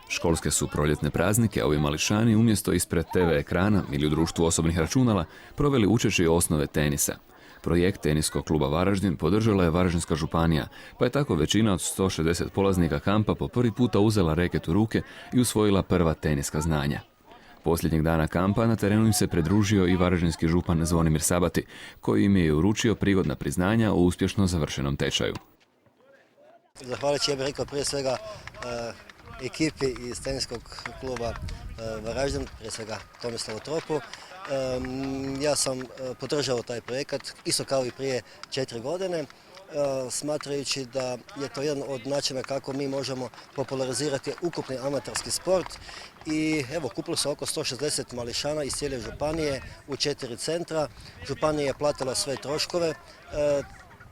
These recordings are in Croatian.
Školske su proljetne praznike ovi mališani umjesto ispred TV ekrana ili u društvu osobnih računala proveli učeći osnove tenisa. Projekt Teniskog kluba Varaždin podržala je Varaždinska županija, pa je tako većina od 160 polaznika kampa po prvi puta uzela reket u ruke i usvojila prva teniska znanja. Posljednjeg dana kampa na terenu im se pridružio i varaždinski župan Zvonimir Sabati, koji im je uručio prigodna priznanja o uspješno završenom tečaju. Zahvaljujući, ja bih rekao, prije svega ekipi iz Teniskog kluba Varaždin, prije svega Tomislavu Tropu. Ja sam podržao taj projekat, isto kao i prije 4 godine, smatrajući da je to jedan od načina kako mi možemo popularizirati ukupni amaterski sport. I evo, kupilo se oko 160 mališana iz cijele županije u 4 centra. Županija je platila sve troškove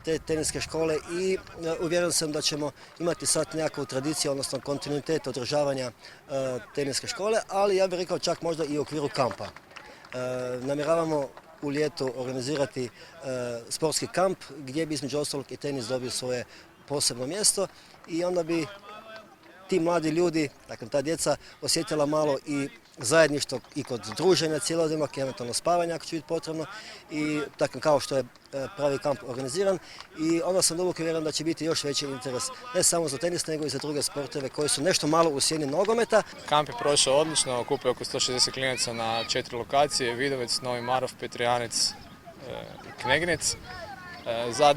te teniske škole i uvjeren sam da ćemo imati sad nekakvu tradiciju, odnosno kontinuitet održavanja teniske škole, ali ja bih rekao čak možda i u okviru kampa. Namjeravamo u ljetu organizirati sportski kamp gdje bi između ostalog i tenis dobio svoje posebno mjesto i onda bi ti mladi ljudi, dakle ta djeca, osjetila malo i zajedništvo i kod druženja cijelodnevnog, eventualno spavanja ako će biti potrebno i dakle kao što je pravi kamp organiziran i onda sam duboko uvjeren da će biti još veći interes ne samo za tenis nego i za druge sportove koji su nešto malo u sjeni nogometa. Kamp je prošao odlično, okupio oko 160 klinaca na 4 lokacije, Vidovec, Novi Marof, Petrijanec i Kneginec.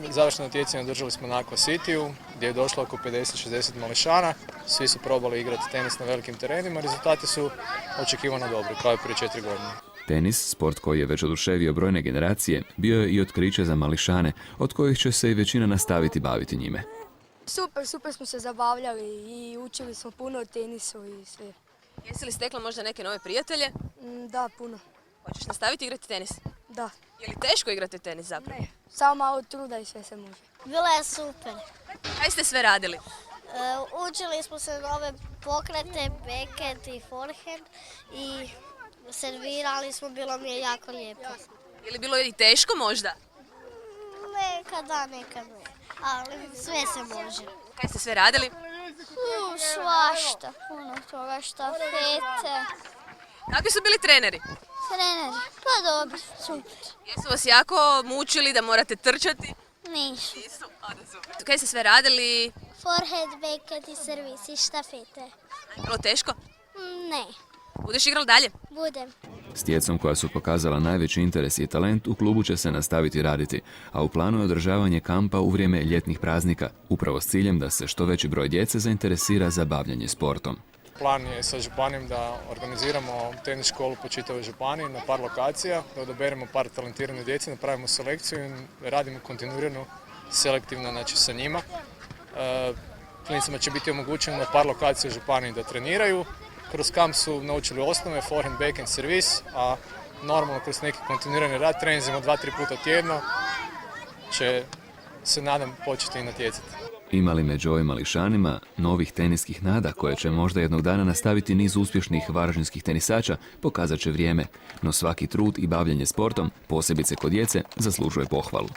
Završno natjecanje održali smo na Aqua Cityu gdje je došlo oko 50-60 mališana. Svi su probali igrati tenis na velikim terenima, rezultati su očekivano dobri, kao i prije 4 godine. Tenis, sport koji je već oduševio brojne generacije, bio je i otkriće za mališane, od kojih će se i većina nastaviti baviti njime. Super smo se zabavljali i učili smo puno o tenisu i sve. Jesi li stekla možda neke nove prijatelje? Da, puno. Hoćeš nastaviti igrati tenis? Da. Je li teško igrati tenis zapravo? Ne, samo malo truda i sve se može. Bila je super. Kaj ste sve radili? Učili smo se nove pokrete, backhand i forehand i servirali smo, bilo mi je jako lijepo. Je li bilo i teško možda? Nekad da, nekad ne, ali sve se može. Kaj ste sve radili? Svašta, puno toga, štafete. Kakvi su bili treneri? Treneri, pa dobro, super. Jesu vas jako mučili da morate trčati? Nisu. Kaj ste sve radili? Forehand, backhand i servis i štafete. Je bilo teško? Ne. Budeš igrali dalje? Budem. S djecom koja su pokazala najveći interes i talent u klubu će se nastaviti raditi, a u planu je održavanje kampa u vrijeme ljetnih praznika, upravo s ciljem da se što veći broj djece zainteresira za bavljanje sportom. Plan je sa županijom da organiziramo tenis školu po čitavoj županiji na par lokacija, da odaberemo par talentirane djece, napravimo selekciju i radimo kontinuirano selektivno znači, sa njima. Klinicama će biti omogućeno na par lokacija u županiji da treniraju. Kroz kamp su naučili osnove, forehand, backhand, servis, a normalno kroz neki kontinuirani rad, treninzima 2-3 puta tjedno, će se nadam početi i natjecati. Ima li među ovim mališanima novih teniskih nada koje će možda jednog dana nastaviti niz uspješnih varaždinskih tenisača, pokazat će vrijeme, no svaki trud i bavljanje sportom, posebice kod djece, zaslužuje pohvalu.